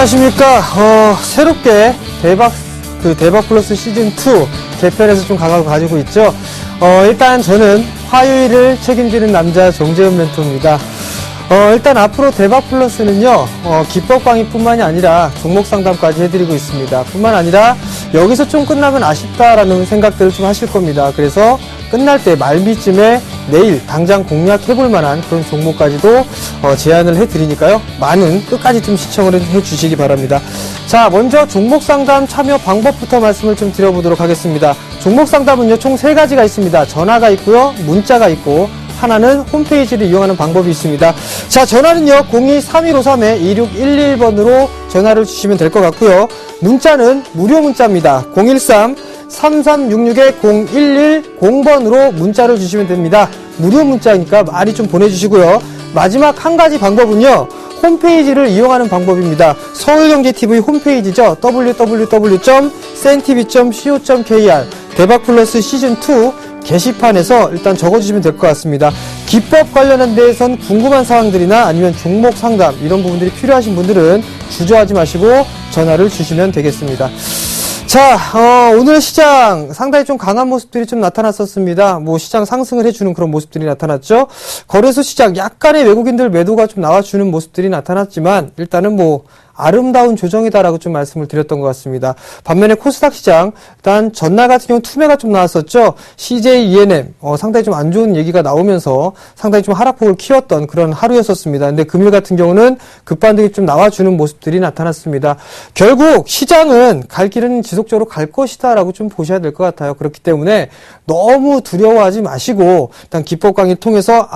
안녕하십니까. 새롭게 대박 플러스 시즌2 개편해서 좀 각오를 가지고 있죠. 일단 저는 화요일을 책임지는 남자 정재훈 멘토입니다. 일단 앞으로 대박 플러스는요, 기법 강의뿐만이 아니라 종목 상담까지 해드리고 있습니다. 뿐만 아니라 여기서 좀 끝나면 아쉽다라는 생각들을 좀 하실 겁니다. 그래서 끝날 때 말미쯤에 내일 당장 공략해볼 만한 그런 종목까지도 제안을 해드리니까요. 많은 끝까지 좀 시청을 해주시기 바랍니다. 자, 먼저 종목 상담 참여 방법부터 말씀을 좀 드려보도록 하겠습니다. 종목 상담은요, 총 3가지가 있습니다. 전화가 있고요, 문자가 있고, 하나는 홈페이지를 이용하는 방법이 있습니다. 자, 전화는요, 02-3153-2611번으로 전화를 주시면 될 것 같고요. 문자는 무료 문자입니다. 013-3666-0110번으로 문자를 주시면 됩니다. 무료 문자니까 많이 좀 보내주시고요. 마지막 한 가지 방법은요, 홈페이지를 이용하는 방법입니다. 서울경제TV 홈페이지죠. www.sentv.co.kr 대박플러스 시즌2 게시판에서 일단 적어주시면 될 것 같습니다. 기법 관련한 데에선 궁금한 사항들이나 아니면 종목 상담 이런 부분들이 필요하신 분들은 주저하지 마시고 전화를 주시면 되겠습니다. 자, 오늘 시장 상당히 좀 강한 모습들이 좀 나타났었습니다. 시장 상승을 해주는 그런 모습들이 나타났죠. 거래소 시장 약간의 외국인들 매도가 좀 나와주는 모습들이 나타났지만 일단은 아름다운 조정이다라고 좀 말씀을 드렸던 것 같습니다. 반면에 코스닥 시장, 일단 전날 같은 경우 투매가 좀 나왔었죠. CJ ENM, 상당히 좀 안 좋은 얘기가 나오면서 상당히 좀 하락폭을 키웠던 그런 하루였었습니다. 근데 금요일 같은 경우는 급반등이 좀 나와주는 모습들이 나타났습니다. 결국 시장은 갈 길은 지속적으로 갈 것이다라고 좀 보셔야 될 것 같아요. 그렇기 때문에 너무 두려워하지 마시고 일단 기법 강의 통해서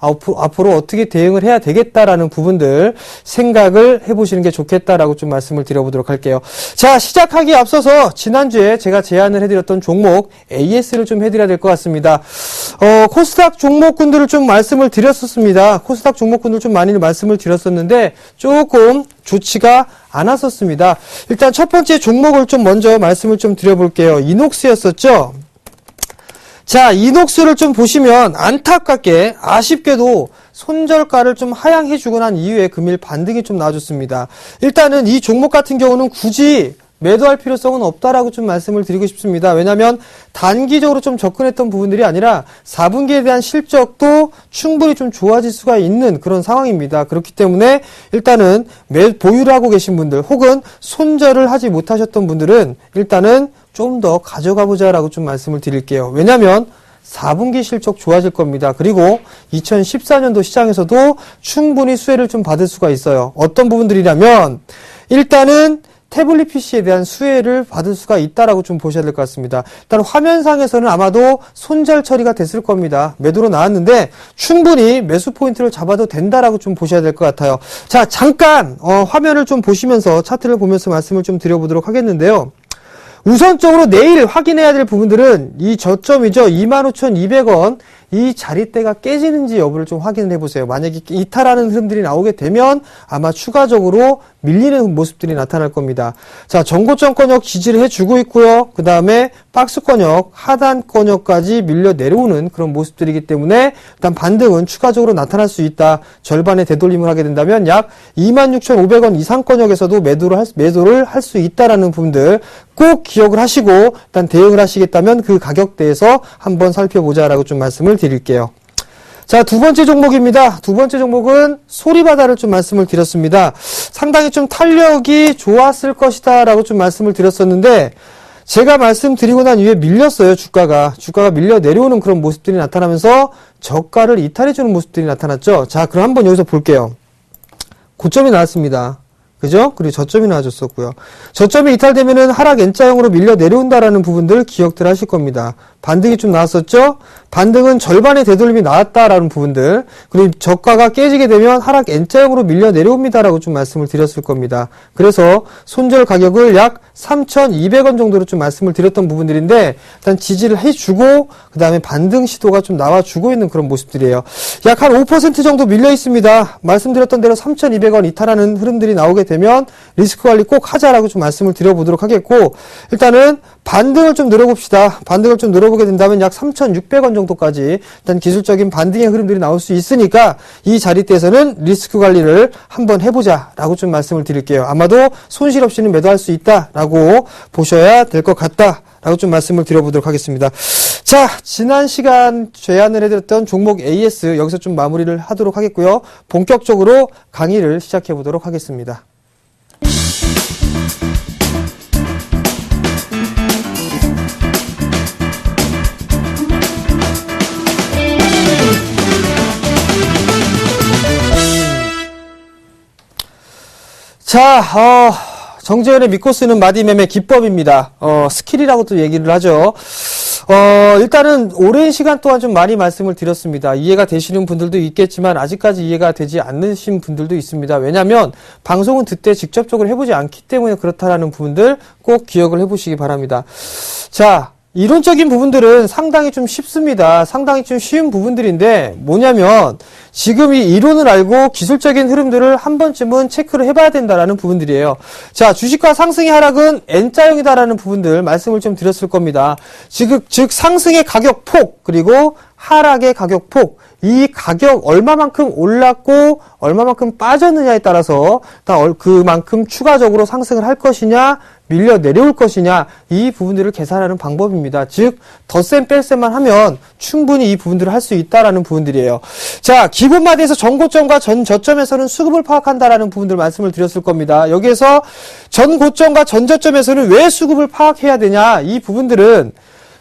앞으로 어떻게 대응을 해야 되겠다라는 부분들 생각을 해보시는 게 좋겠다라고 좀 말씀을 드려보도록 할게요. 자, 시작하기에 앞서서 지난주에 제가 제안을 해드렸던 종목 AS를 좀 해드려야 될 것 같습니다. 코스닥 종목군들을 좀 말씀을 드렸었습니다. 코스닥 종목군들 좀 많이 말씀을 드렸었는데 조금 좋지가 않았었습니다. 일단 첫 번째 종목을 좀 먼저 말씀을 좀 드려볼게요. 이녹스였었죠. 자, 이녹스를 좀 보시면 안타깝게 아쉽게도 손절가를 좀 하향해주고 난 이후에 금일 반등이 좀 나와줬습니다. 일단은 이 종목 같은 경우는 굳이 매도할 필요성은 없다라고 좀 말씀을 드리고 싶습니다. 왜냐하면 단기적으로 좀 접근했던 부분들이 아니라 4분기에 대한 실적도 충분히 좀 좋아질 수가 있는 그런 상황입니다. 그렇기 때문에 일단은 보유를 하고 계신 분들 혹은 손절을 하지 못하셨던 분들은 일단은 좀 더 가져가 보자라고 좀 말씀을 드릴게요. 왜냐하면 4분기 실적 좋아질 겁니다. 그리고 2014년도 시장에서도 충분히 수혜를 좀 받을 수가 있어요. 어떤 부분들이냐면 일단은 태블릿 PC에 대한 수혜를 받을 수가 있다라고 좀 보셔야 될 것 같습니다. 일단 화면상에서는 아마도 손절 처리가 됐을 겁니다. 매도로 나왔는데 충분히 매수 포인트를 잡아도 된다라고 좀 보셔야 될 것 같아요. 자, 잠깐 화면을 좀 보시면서 차트를 보면서 말씀을 좀 드려보도록 하겠는데요. 우선적으로 내일 확인해야 될 부분들은 이 저점이죠. 25,200원. 이 자리대가 깨지는지 여부를 좀 확인을 해보세요. 만약에 이탈하는 흐름들이 나오게 되면 아마 추가적으로 밀리는 모습들이 나타날 겁니다. 자, 전고점 권역 지지를 해주고 있고요. 그 다음에 박스 권역, 하단 권역까지 밀려 내려오는 그런 모습들이기 때문에 일단 반등은 추가적으로 나타날 수 있다. 절반의 되돌림을 하게 된다면 약 26,500원 이상 권역에서도 매도를 할 수 있다라는 부분들 꼭 기억을 하시고 일단 대응을 하시겠다면 그 가격대에서 한번 살펴보자라고 좀 말씀을 드릴게요. 자, 두 번째 종목입니다. 두 번째 종목은 소리바다를 좀 말씀을 드렸습니다. 상당히 좀 탄력이 좋았을 것이다 라고 좀 말씀을 드렸었는데 제가 말씀드리고 난 이후에 밀렸어요. 주가가 밀려 내려오는 그런 모습들이 나타나면서 저가를 이탈해주는 모습들이 나타났죠. 자, 그럼 한번 여기서 볼게요. 고점이 나왔습니다. 그죠? 그리고 저점이 나와줬었고요. 저점이 이탈되면은 하락 N자형으로 밀려 내려온다라는 부분들 기억들 하실 겁니다. 반등이 좀 나왔었죠? 반등은 절반의 되돌림이 나왔다라는 부분들, 그리고 저가가 깨지게 되면 하락 N자형으로 밀려 내려옵니다라고 좀 말씀을 드렸을 겁니다. 그래서 손절 가격을 약 3,200원 정도로 좀 말씀을 드렸던 부분들인데 일단 지지를 해주고 그 다음에 반등 시도가 좀 나와주고 있는 그런 모습들이에요. 약 한 5% 정도 밀려 있습니다. 말씀드렸던 대로 3,200원 이탈하는 흐름들이 나오게 되면 리스크 관리 꼭 하자라고 좀 말씀을 드려보도록 하겠고, 일단은 반등을 좀 늘어봅시다. 반등을 좀 늘어보게 된다면 약 3,600원 정도까지 일단 기술적인 반등의 흐름들이 나올 수 있으니까 이 자리대에서는 리스크 관리를 한번 해보자라고 좀 말씀을 드릴게요. 아마도 손실 없이는 매도할 수 있다라고 보셔야 될 것 같다라고 좀 말씀을 드려보도록 하겠습니다. 자, 지난 시간 제안을 해드렸던 종목 AS 여기서 좀 마무리를 하도록 하겠고요. 본격적으로 강의를 시작해 보도록 하겠습니다. 자, 정재현의 믿고 쓰는 마디매매 기법입니다. 스킬이라고도 얘기를 하죠. 일단은 오랜 시간 동안 좀 많이 말씀을 드렸습니다. 이해가 되시는 분들도 있겠지만 아직까지 이해가 되지 않으신 분들도 있습니다. 왜냐하면 방송은 그때 직접적으로 해보지 않기 때문에 그렇다라는 부분들 꼭 기억을 해보시기 바랍니다. 자, 이론적인 부분들은 상당히 좀 쉽습니다. 상당히 좀 쉬운 부분들인데 뭐냐면 지금 이 이론을 알고 기술적인 흐름들을 한 번쯤은 체크를 해봐야 된다라는 부분들이에요. 자, 주식과 상승의 하락은 N자형이다라는 부분들 말씀을 좀 드렸을 겁니다. 즉 상승의 가격 폭 그리고 하락의 가격 폭, 이 가격 얼마만큼 올랐고 얼마만큼 빠졌느냐에 따라서 그만큼 추가적으로 상승을 할 것이냐 밀려 내려올 것이냐 이 부분들을 계산하는 방법입니다. 즉 덧셈 뺄셈만 하면 충분히 이 부분들을 할 수 있다라는 부분들이에요. 자, 기본마디에서 전고점과 전저점에서는 수급을 파악한다라는 부분들 말씀을 드렸을 겁니다. 여기에서 전고점과 전저점에서는 왜 수급을 파악해야 되냐 이 부분들은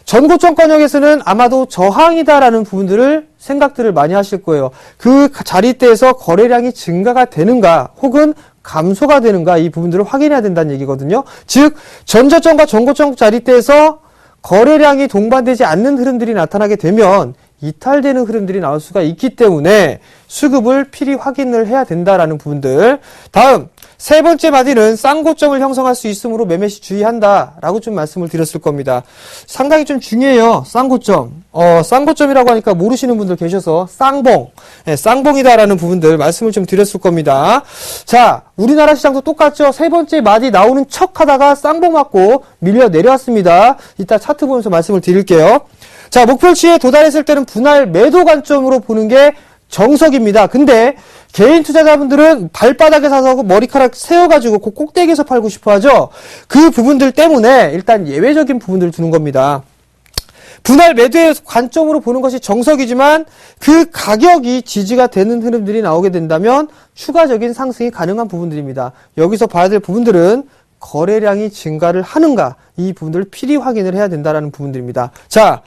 전고점 권역에서는 아마도 저항이다라는 부분들을 생각들을 많이 하실 거예요. 그 자리대에서 거래량이 증가가 되는가 혹은 감소가 되는가 이 부분들을 확인해야 된다는 얘기거든요. 즉 전저점과 전고점 자리대에서 거래량이 동반되지 않는 흐름들이 나타나게 되면 이탈되는 흐름들이 나올 수가 있기 때문에 수급을 필히 확인을 해야 된다라는 부분들. 다음 세 번째 마디는 쌍고점을 형성할 수 있으므로 매매시 주의한다라고 좀 말씀을 드렸을 겁니다. 상당히 좀 중요해요. 쌍고점. 쌍고점이라고 하니까 모르시는 분들 계셔서 쌍봉. 쌍봉이다라는 부분들 말씀을 좀 드렸을 겁니다. 자, 우리나라 시장도 똑같죠. 세 번째 마디 나오는 척 하다가 쌍봉 맞고 밀려 내려왔습니다. 이따 차트 보면서 말씀을 드릴게요. 자, 목표치에 도달했을 때는 분할 매도 관점으로 보는 게 정석입니다. 근데 개인 투자자분들은 발바닥에 사서 머리카락 세워가지고 그 꼭대기에서 팔고 싶어 하죠. 그 부분들 때문에 일단 예외적인 부분들을 두는 겁니다. 분할 매도의 관점으로 보는 것이 정석이지만 그 가격이 지지가 되는 흐름들이 나오게 된다면 추가적인 상승이 가능한 부분들입니다. 여기서 봐야 될 부분들은 거래량이 증가를 하는가 이 부분들을 필히 확인을 해야 된다는 부분들입니다. 자,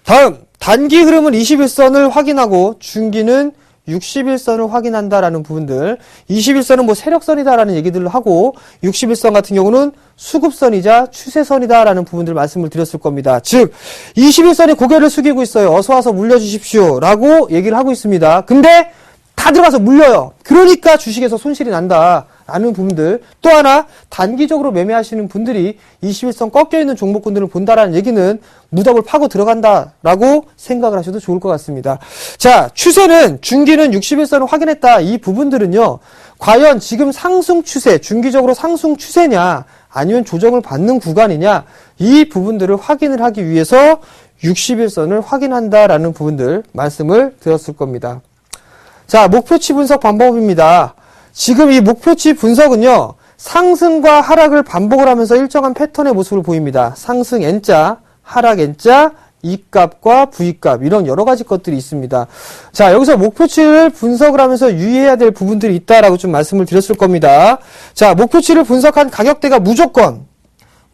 다음 단기 흐름은 21선을 확인하고 중기는 61선을 확인한다라는 부분들. 21선은 뭐 세력선이다라는 얘기들을 하고 61선 같은 경우는 수급선이자 추세선이다라는 부분들 말씀을 드렸을 겁니다. 즉 21선이 고개를 숙이고 있어요. 어서 와서 물려주십시오 라고 얘기를 하고 있습니다. 근데 다 들어가서 물려요. 그러니까 주식에서 손실이 난다 라는 부분들. 또 하나 단기적으로 매매하시는 분들이 21선 꺾여있는 종목군들을 본다라는 얘기는 무덤을 파고 들어간다라고 생각을 하셔도 좋을 것 같습니다. 자, 추세는 중기는 61선을 확인했다. 이 부분들은요. 과연 지금 상승 추세, 중기적으로 상승 추세냐 아니면 조정을 받는 구간이냐 이 부분들을 확인을 하기 위해서 61선을 확인한다라는 부분들 말씀을 드렸을 겁니다. 자, 목표치 분석 방법입니다. 지금 이 목표치 분석은요. 상승과 하락을 반복을 하면서 일정한 패턴의 모습을 보입니다. 상승 N자, 하락 N자, E값과 V값 이런 여러 가지 것들이 있습니다. 자, 여기서 목표치를 분석을 하면서 유의해야 될 부분들이 있다라고 좀 말씀을 드렸을 겁니다. 자, 목표치를 분석한 가격대가 무조건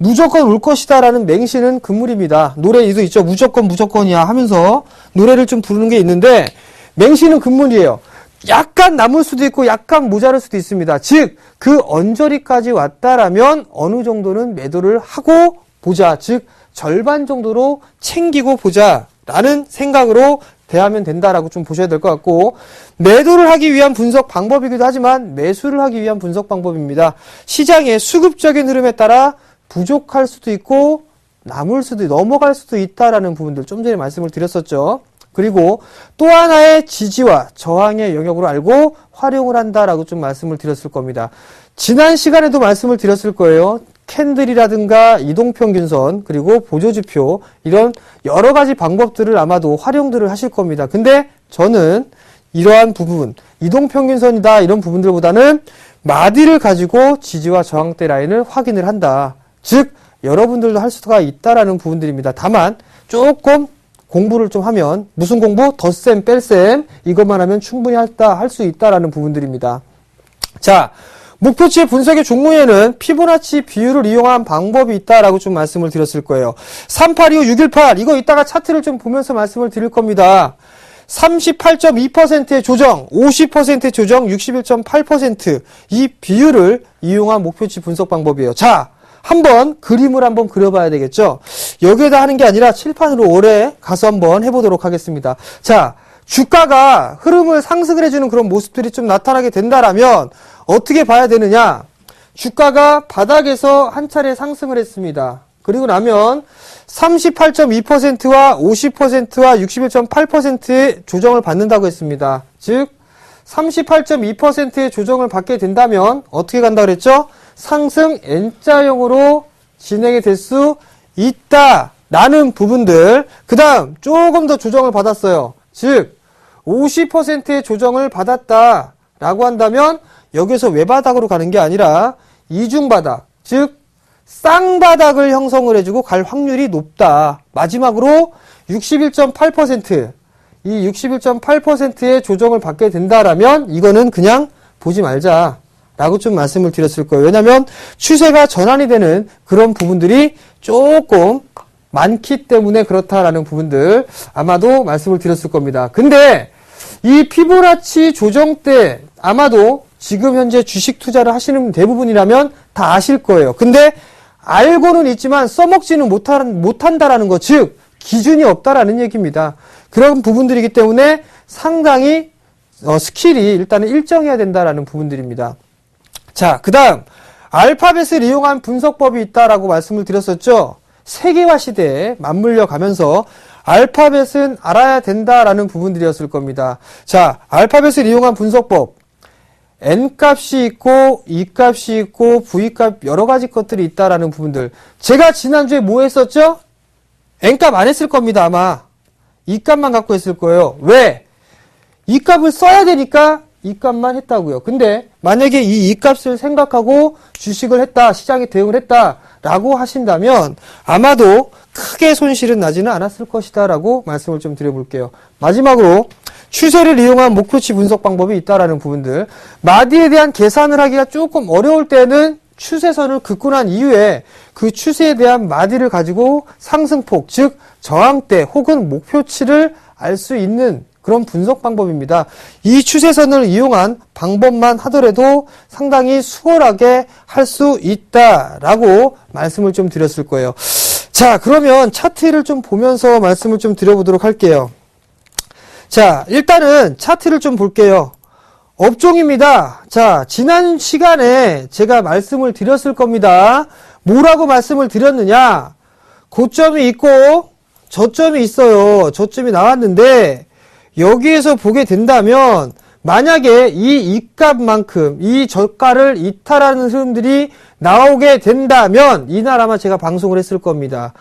올 것이다라는 맹신은 금물입니다. 노래에도 있죠. 무조건이야 하면서 노래를 좀 부르는 게 있는데 맹신은 금물이에요. 약간 남을 수도 있고 약간 모자랄 수도 있습니다. 즉, 그 언저리까지 왔다라면 어느 정도는 매도를 하고 보자. 즉, 절반 정도로 챙기고 보자라는 생각으로 대하면 된다라고 좀 보셔야 될 것 같고, 매도를 하기 위한 분석 방법이기도 하지만 매수를 하기 위한 분석 방법입니다. 시장의 수급적인 흐름에 따라 부족할 수도 있고 넘어갈 수도 있다라는 부분들 좀 전에 말씀을 드렸었죠. 그리고 또 하나의 지지와 저항의 영역으로 알고 활용을 한다라고 좀 말씀을 드렸을 겁니다. 지난 시간에도 말씀을 드렸을 거예요. 캔들이라든가 이동평균선 그리고 보조지표 이런 여러 가지 방법들을 아마도 활용들을 하실 겁니다. 근데 저는 이러한 부분 이동평균선이다 이런 부분들보다는 마디를 가지고 지지와 저항대 라인을 확인을 한다. 즉 여러분들도 할 수가 있다라는 부분들입니다. 다만 조금 공부를 좀 하면 무슨 공부? 덧셈 뺄셈 이것만 하면 충분히 할 수 있다라는 부분들입니다. 자, 목표치의 분석의 종목에는 피보나치 비율을 이용한 방법이 있다라고 좀 말씀을 드렸을 거예요. 3825, 618 이거 이따가 차트를 좀 보면서 말씀을 드릴 겁니다. 38.2%의 조정, 50%의 조정, 61.8% 이 비율을 이용한 목표치 분석 방법이에요. 자, 한번 그림을 한번 그려봐야 되겠죠. 여기에다 하는 게 아니라 칠판으로 오래 가서 한번 해보도록 하겠습니다. 자, 주가가 흐름을 상승을 해주는 그런 모습들이 좀 나타나게 된다라면 어떻게 봐야 되느냐? 주가가 바닥에서 한 차례 상승을 했습니다. 그리고 나면 38.2%와 50%와 61.8%의 조정을 받는다고 했습니다. 즉 38.2%의 조정을 받게 된다면 어떻게 간다 그랬죠? 상승 N자형으로 진행이 될 수 있다라는 부분들. 그 다음 조금 더 조정을 받았어요. 즉 50%의 조정을 받았다라고 한다면 여기서 외바닥으로 가는 게 아니라 이중바닥, 즉 쌍바닥을 형성을 해주고 갈 확률이 높다. 마지막으로 61.8%, 이 61.8%의 조정을 받게 된다라면 이거는 그냥 보지 말자라고 좀 말씀을 드렸을 거예요. 왜냐하면 추세가 전환이 되는 그런 부분들이 조금 많기 때문에 그렇다라는 부분들 아마도 말씀을 드렸을 겁니다. 근데 이 피보나치 조정 때 아마도 지금 현재 주식 투자를 하시는 대부분이라면 다 아실 거예요. 근데 알고는 있지만 써먹지는 못한다라는 것, 즉 기준이 없다라는 얘기입니다. 그런 부분들이기 때문에 상당히 스킬이 일단은 일정해야 된다라는 부분들입니다. 자, 그 다음 알파벳을 이용한 분석법이 있다라고 말씀을 드렸었죠. 세계화 시대에 맞물려 가면서 알파벳은 알아야 된다라는 부분들이었을 겁니다. 자, 알파벳을 이용한 분석법. N값이 있고 E값이 있고 V값 여러 가지 것들이 있다라는 부분들. 제가 지난주에 뭐 했었죠? N값 안 했을 겁니다. 아마 E값만 갖고 했을 거예요. 왜? E값을 써야 되니까 E값만 했다고요. 근데 만약에 이 E값을 생각하고 주식을 했다, 시장에 대응을 했다라고 하신다면 아마도 크게 손실은 나지는 않았을 것이다 라고 말씀을 좀 드려볼게요. 마지막으로 추세를 이용한 목표치 분석 방법이 있다라는 부분들. 마디에 대한 계산을 하기가 조금 어려울 때는 추세선을 긋고 난 이후에 그 추세에 대한 마디를 가지고 상승폭, 즉 저항대 혹은 목표치를 알 수 있는 그런 분석 방법입니다. 이 추세선을 이용한 방법만 하더라도 상당히 수월하게 할 수 있다라고 말씀을 좀 드렸을 거예요. 자, 그러면 차트를 좀 보면서 말씀을 좀 드려보도록 할게요. 자, 일단은 차트를 좀 볼게요. 업종입니다. 자, 지난 시간에 제가 말씀을 드렸을 겁니다. 뭐라고 말씀을 드렸느냐? 고점이 있고 저점이 있어요. 저점이 나왔는데 여기에서 보게 된다면 만약에 이 이값만큼 이 저가를 이탈하는 흐름들이 나오게 된다면 이날 아마 제가 방송을 했을 겁니다.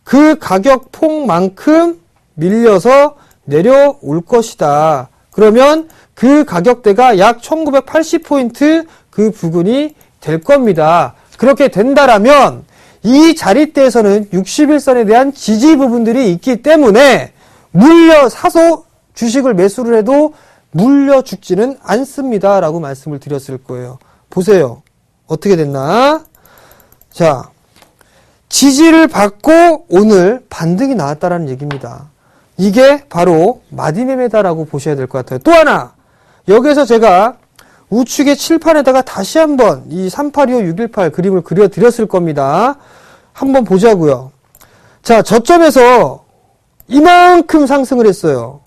그 가격 폭만큼 밀려서 내려올 것이다. 그러면 그 가격대가 약 1980포인트 그 부근이 될 겁니다. 그렇게 된다라면 이 자리대에서는 61선에 대한 지지 부분들이 있기 때문에 물려 사서 주식을 매수를 해도 물려 죽지는 않습니다. 라고 말씀을 드렸을 거예요. 보세요. 어떻게 됐나? 자, 지지를 받고 오늘 반등이 나왔다라는 얘기입니다. 이게 바로 마디매매다라고 보셔야 될 것 같아요. 또 하나, 여기에서 제가 우측의 칠판에다가 다시 한번 이 3825, 618 그림을 그려드렸을 겁니다. 한번 보자고요. 자, 저점에서 이만큼 상승을 했어요.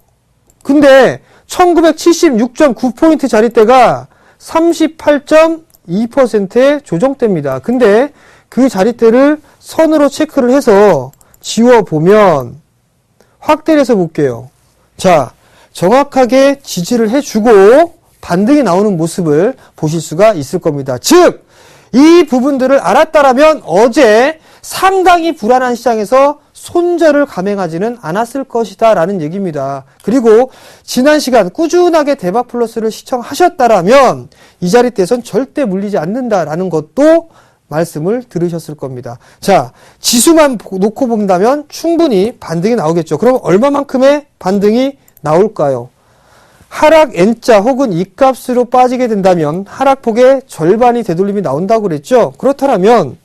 근데 1976.9포인트 자리대가 38.2%의 조정대입니다. 근데 그 자리대를 선으로 체크를 해서 지워보면 확대를 해서 볼게요. 자, 정확하게 지지를 해주고 반등이 나오는 모습을 보실 수가 있을 겁니다. 즉, 이 부분들을 알았다라면 어제 상당히 불안한 시장에서 손절을 감행하지는 않았을 것이다 라는 얘기입니다. 그리고 지난 시간 꾸준하게 대박 플러스를 시청하셨다라면 이 자리대에선 절대 물리지 않는다라는 것도 말씀을 들으셨을 겁니다. 자, 지수만 놓고 본다면 충분히 반등이 나오겠죠. 그럼 얼마만큼의 반등이 나올까요? 하락 N자 혹은 이 값으로 빠지게 된다면 하락폭의 절반이 되돌림이 나온다고 그랬죠. 그렇다면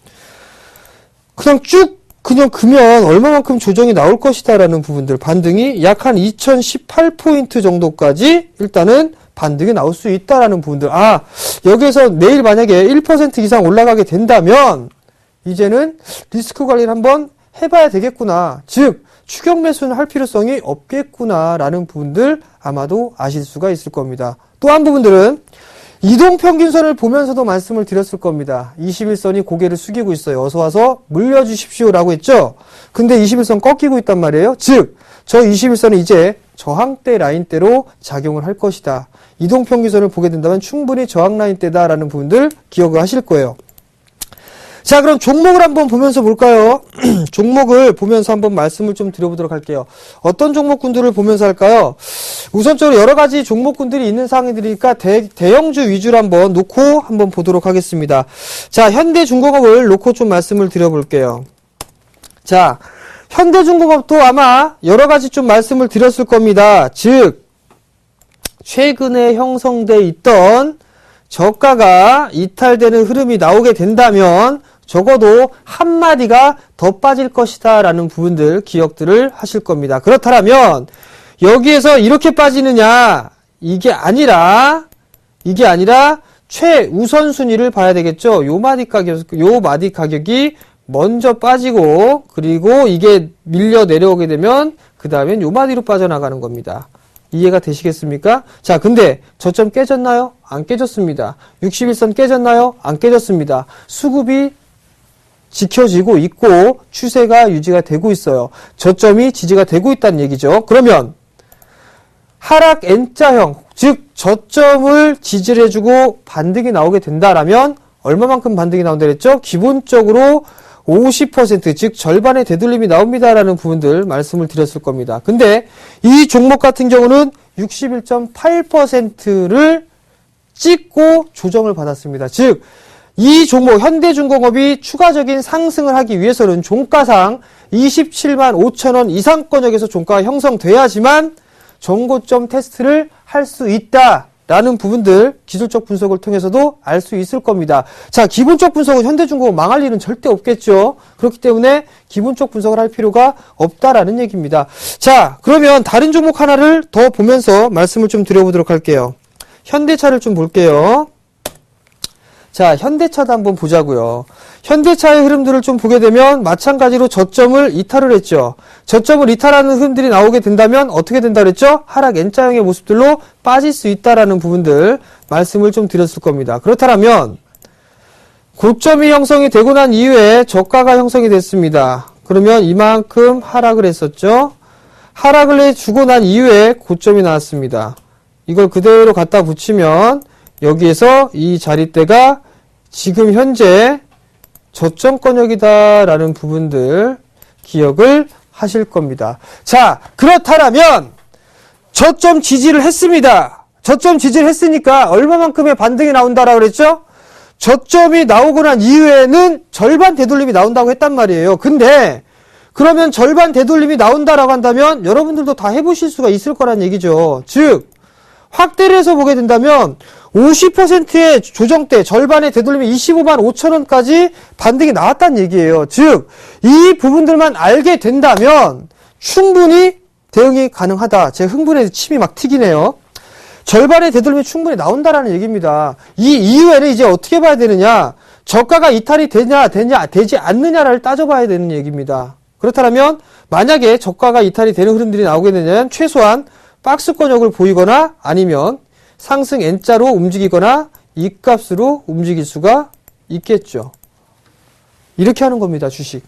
그냥 그면 얼마만큼 조정이 나올 것이다라는 부분들, 반등이 약 한 2018포인트 정도까지 일단은 반등이 나올 수 있다라는 부분들. 아, 여기에서 내일 만약에 1% 이상 올라가게 된다면 이제는 리스크 관리를 한번 해봐야 되겠구나. 즉, 추격 매수는 할 필요성이 없겠구나라는 부분들 아마도 아실 수가 있을 겁니다. 또 한 부분들은 이동평균선을 보면서도 말씀을 드렸을 겁니다. 21선이 고개를 숙이고 있어요. 어서 와서 물려주십시오라고 했죠. 근데 21선 꺾이고 있단 말이에요. 즉, 저 21선은 이제 저항대 라인대로 작용을 할 것이다. 이동평균선을 보게 된다면 충분히 저항 라인대다라는 부분들 기억을 하실 거예요. 자, 그럼 종목을 한번 보면서 볼까요? 종목을 보면서 한번 말씀을 좀 드려보도록 할게요. 어떤 종목군들을 보면서 할까요? 우선적으로 여러 가지 종목군들이 있는 상황들이니까 대형주 위주로 한번 놓고 한번 보도록 하겠습니다. 자, 현대중공업을 놓고 좀 말씀을 드려볼게요. 자, 현대중공업도 아마 여러 가지 좀 말씀을 드렸을 겁니다. 즉, 최근에 형성돼 있던 저가가 이탈되는 흐름이 나오게 된다면 적어도 한마디가 더 빠질 것이다 라는 부분들 기억들을 하실 겁니다. 그렇다면 여기에서 이렇게 빠지느냐, 이게 아니라 최우선순위를 봐야 되겠죠. 요 마디 가격이 먼저 빠지고 그리고 이게 밀려 내려오게 되면 그 다음엔 요 마디로 빠져나가는 겁니다. 이해가 되시겠습니까? 자, 근데 저점 깨졌나요? 안 깨졌습니다. 61선 깨졌나요? 안 깨졌습니다. 수급이 지켜지고 있고 추세가 유지가 되고 있어요. 저점이 지지가 되고 있다는 얘기죠. 그러면 하락 N자형, 즉 저점을 지지를 해주고 반등이 나오게 된다라면 얼마만큼 반등이 나온다 그랬죠? 기본적으로 50%, 즉 절반의 되돌림이 나옵니다라는 부분들 말씀을 드렸을 겁니다. 근데 이 종목 같은 경우는 61.8%를 찍고 조정을 받았습니다. 즉, 이 종목 현대중공업이 추가적인 상승을 하기 위해서는 종가상 27만 5천 원 이상권역에서 종가가 형성돼야지만 전고점 테스트를 할 수 있다라는 부분들 기술적 분석을 통해서도 알 수 있을 겁니다. 자, 기본적 분석은 현대중공업 망할 일은 절대 없겠죠. 그렇기 때문에 기본적 분석을 할 필요가 없다라는 얘기입니다. 자, 그러면 다른 종목 하나를 더 보면서 말씀을 좀 드려보도록 할게요. 현대차를 좀 볼게요. 자, 현대차도 한번 보자고요. 현대차의 흐름들을 좀 보게 되면 마찬가지로 저점을 이탈을 했죠. 저점을 이탈하는 흐름들이 나오게 된다면 어떻게 된다 그랬죠? 하락 N자형의 모습들로 빠질 수 있다라는 부분들 말씀을 좀 드렸을 겁니다. 그렇다면 고점이 형성이 되고 난 이후에 저가가 형성이 됐습니다. 그러면 이만큼 하락을 했었죠. 하락을 해주고 난 이후에 고점이 나왔습니다. 이걸 그대로 갖다 붙이면 여기에서 이 자리대가 지금 현재 저점권역이다라는 부분들 기억을 하실 겁니다. 자, 그렇다면 저점 지지를 했습니다. 저점 지지를 했으니까 얼마만큼의 반등이 나온다라고 그랬죠? 저점이 나오고 난 이후에는 절반 되돌림이 나온다고 했단 말이에요. 근데 그러면 절반 되돌림이 나온다라고 한다면 여러분들도 다 해보실 수가 있을 거란 얘기죠. 즉, 확대를 해서 보게 된다면 50%의 조정대, 절반의 되돌림이 25만 5천 원까지 반등이 나왔다는 얘기예요. 즉, 이 부분들만 알게 된다면 충분히 대응이 가능하다. 제 흥분해서 침이 막 튀기네요. 절반의 되돌림이 충분히 나온다라는 얘기입니다. 이 이후에는 이제 어떻게 봐야 되느냐? 저가가 이탈이 되지 않느냐를 따져봐야 되는 얘기입니다. 그렇다면 만약에 저가가 이탈이 되는 흐름들이 나오게 되면 최소한 박스권역을 보이거나 아니면 상승 N자로 움직이거나 이 값으로 움직일 수가 있겠죠. 이렇게 하는 겁니다. 주식.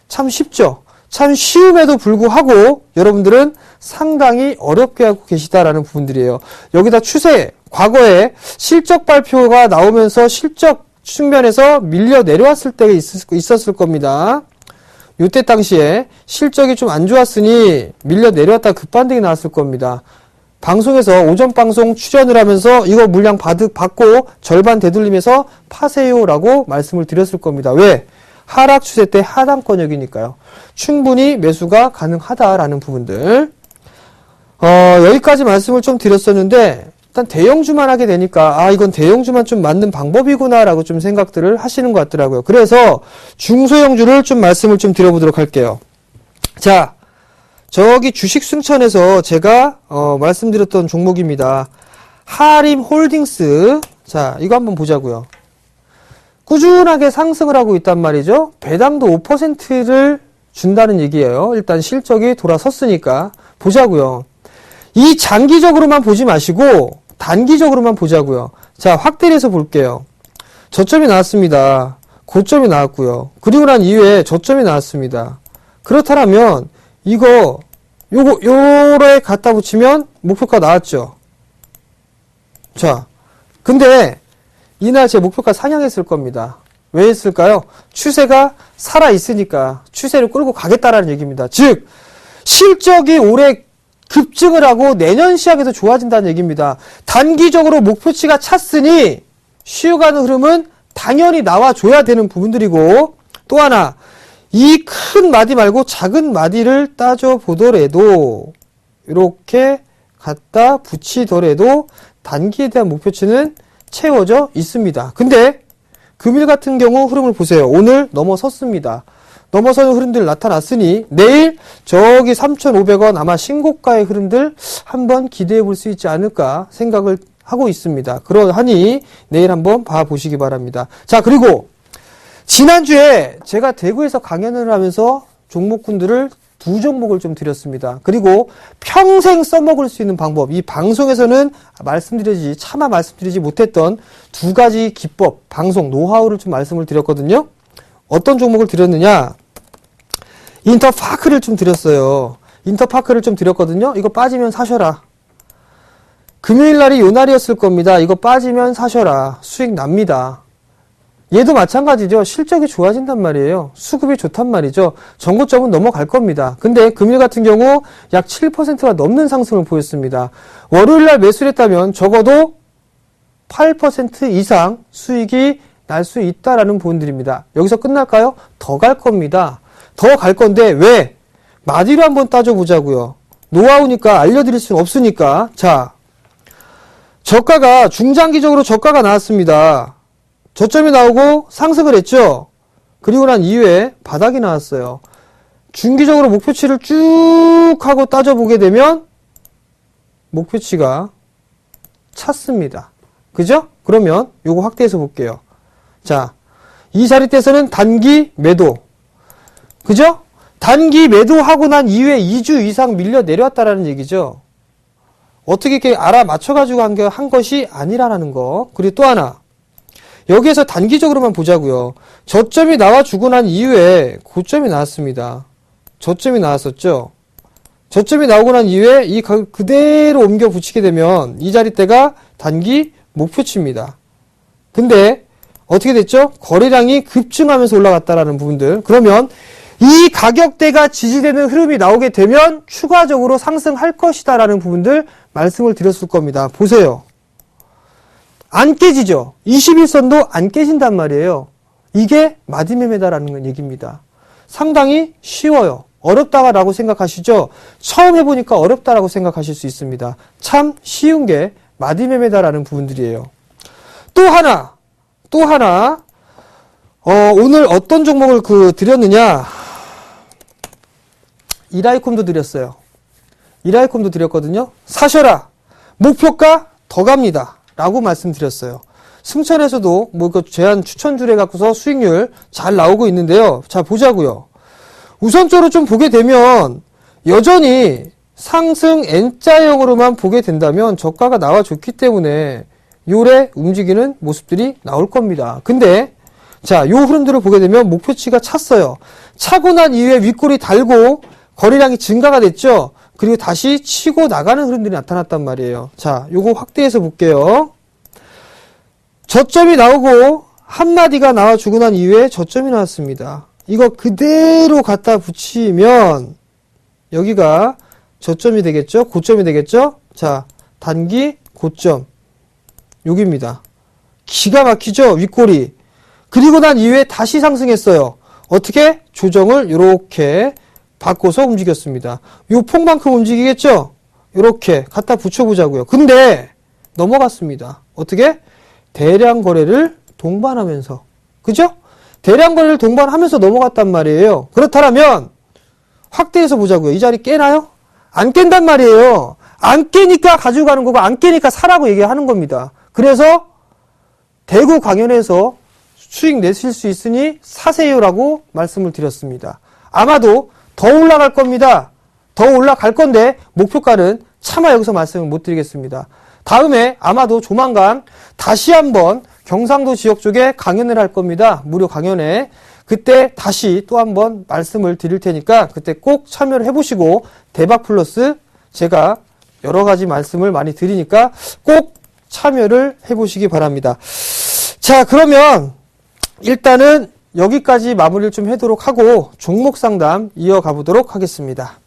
참 쉽죠. 참 쉬움에도 불구하고 여러분들은 상당히 어렵게 하고 계시다라는 부분들이에요. 여기다 추세, 과거에 실적 발표가 나오면서 실적 측면에서 밀려 내려왔을 때가 있었을 겁니다. 이때 당시에 실적이 좀 안 좋았으니 밀려 내려왔다 급반등이 나왔을 겁니다. 방송에서 오전 방송 출연을 하면서 이거 물량 받고 절반 되돌리면서 파세요라고 말씀을 드렸을 겁니다. 왜? 하락 추세 때 하단권역이니까요. 충분히 매수가 가능하다라는 부분들. 여기까지 말씀을 좀 드렸었는데 일단 대형주만 하게 되니까 이건 대형주만 좀 맞는 방법이구나라고 좀 생각들을 하시는 것 같더라고요. 그래서 중소형주를 좀 말씀을 좀 드려보도록 할게요. 자, 저기 주식 승천에서 제가 말씀드렸던 종목입니다. 하림홀딩스. 자, 이거 한번 보자고요. 꾸준하게 상승을 하고 있단 말이죠. 배당도 5%를 준다는 얘기예요. 일단 실적이 돌아섰으니까 보자고요. 이 장기적으로만 보지 마시고 단기적으로만 보자고요. 자, 확대를 해서 볼게요. 저점이 나왔습니다. 고점이 나왔고요. 그리고 난 이후에 저점이 나왔습니다. 그렇다면 요거에 갖다 붙이면 목표가 나왔죠. 자, 근데 이날 제 목표가 상향했을 겁니다. 왜 했을까요? 추세가 살아있으니까 추세를 끌고 가겠다라는 얘기입니다. 즉, 실적이 올해 급증을 하고 내년 시작에서 좋아진다는 얘기입니다. 단기적으로 목표치가 찼으니 쉬어가는 흐름은 당연히 나와줘야 되는 부분들이고, 또 하나, 이 큰 마디 말고 작은 마디를 따져보더라도 이렇게 갖다 붙이더라도 단기에 대한 목표치는 채워져 있습니다. 근데 금일 같은 경우 흐름을 보세요. 오늘 넘어섰습니다. 넘어서는 흐름들 나타났으니 내일 저기 3,500원 아마 신고가의 흐름들 한번 기대해 볼 수 있지 않을까 생각을 하고 있습니다. 그러하니 내일 한번 봐보시기 바랍니다. 자, 그리고 지난주에 제가 대구에서 강연을 하면서 종목군들을 2종목을 좀 드렸습니다. 그리고 평생 써먹을 수 있는 방법, 이 방송에서는 차마 말씀드리지 못했던 2가지 기법, 방송, 노하우를 좀 말씀을 드렸거든요. 어떤 종목을 드렸느냐? 인터파크를 좀 드렸어요. 인터파크를 좀 드렸거든요. 이거 빠지면 사셔라. 금요일날이 요 날이었을 겁니다. 이거 빠지면 사셔라. 수익 납니다. 얘도 마찬가지죠. 실적이 좋아진단 말이에요. 수급이 좋단 말이죠. 전고점은 넘어갈 겁니다. 근데 금일 같은 경우 약 7%가 넘는 상승을 보였습니다. 월요일날 매수를 했다면 적어도 8% 이상 수익이 날 수 있다라는 부분들입니다. 여기서 끝날까요? 더 갈 겁니다. 더 갈 건데 왜? 마디로 한번 따져보자고요. 노하우니까 알려드릴 수는 없으니까. 자, 저가가 중장기적으로 저가가 나왔습니다. 저점이 나오고 상승을 했죠. 그리고 난 이후에 바닥이 나왔어요. 중기적으로 목표치를 쭉 하고 따져보게 되면 목표치가 찼습니다. 그죠? 그러면 요거 확대해서 볼게요. 자, 이 자리대에서는 단기 매도. 그죠? 단기 매도하고 난 이후에 2주 이상 밀려 내려왔다라는 얘기죠. 어떻게 이렇게 알아맞혀가지고 한 것이 아니라는 거. 그리고 또 하나. 여기에서 단기적으로만 보자고요. 저점이 나와주고 난 이후에 고점이 나왔습니다. 저점이 나왔었죠. 저점이 나오고 난 이후에 이 그대로 옮겨 붙이게 되면 이 자리대가 단기 목표치입니다. 근데 어떻게 됐죠? 거래량이 급증하면서 올라갔다라는 부분들. 그러면 이 가격대가 지지되는 흐름이 나오게 되면 추가적으로 상승할 것이다라는 부분들 말씀을 드렸을 겁니다. 보세요. 안 깨지죠? 21선도 안 깨진단 말이에요. 이게 마디매매다라는 얘기입니다. 상당히 쉬워요. 어렵다라고 생각하시죠? 처음 해보니까 어렵다라고 생각하실 수 있습니다. 참 쉬운 게 마디매매다라는 부분들이에요. 또 하나, 오늘 어떤 종목을 드렸느냐? 이라이콤도 드렸어요. 이라이콤도 드렸거든요. 사셔라. 목표가 더 갑니다. 라고 말씀드렸어요. 승천에서도 제한 추천주를 해갖고서 수익률 잘 나오고 있는데요. 자, 보자고요. 우선적으로 좀 보게 되면 여전히 상승 N자형으로만 보게 된다면 저가가 나와줬기 때문에 요래 움직이는 모습들이 나올 겁니다. 근데 자, 요 흐름들을 보게 되면 목표치가 찼어요. 차고 난 이후에 윗골이 달고 거래량이 증가가 됐죠. 그리고 다시 치고 나가는 흐름들이 나타났단 말이에요. 자, 요거 확대해서 볼게요. 저점이 나오고 한마디가 나와주고 난 이후에 저점이 나왔습니다. 이거 그대로 갖다 붙이면 여기가 저점이 되겠죠? 고점이 되겠죠? 자, 단기 고점 여기입니다. 기가 막히죠? 윗골이. 그리고 난 이후에 다시 상승했어요. 어떻게? 조정을 이렇게 바꿔서 움직였습니다. 요 폭만큼 움직이겠죠? 이렇게 갖다 붙여보자고요. 근데 넘어갔습니다. 어떻게? 대량 거래를 동반하면서. 그죠? 대량 거래를 동반하면서 넘어갔단 말이에요. 그렇다면 확대해서 보자고요. 이 자리 깨나요? 안 깬단 말이에요. 안 깨니까 가지고 가는 거고 안 깨니까 사라고 얘기하는 겁니다. 그래서 대구 강연에서 수익 내실 수 있으니 사세요라고 말씀을 드렸습니다. 아마도 더 올라갈 겁니다. 더 올라갈 건데 목표가는 차마 여기서 말씀을 못 드리겠습니다. 다음에 아마도 조만간 다시 한번 경상도 지역 쪽에 강연을 할 겁니다. 무료 강연에. 그때 다시 또 한번 말씀을 드릴 테니까 그때 꼭 참여를 해보시고 대박 플러스 제가 여러 가지 말씀을 많이 드리니까 꼭 참여를 해보시기 바랍니다. 자, 그러면 일단은 여기까지 마무리를 좀 하도록 하고 종목 상담 이어가 보도록 하겠습니다.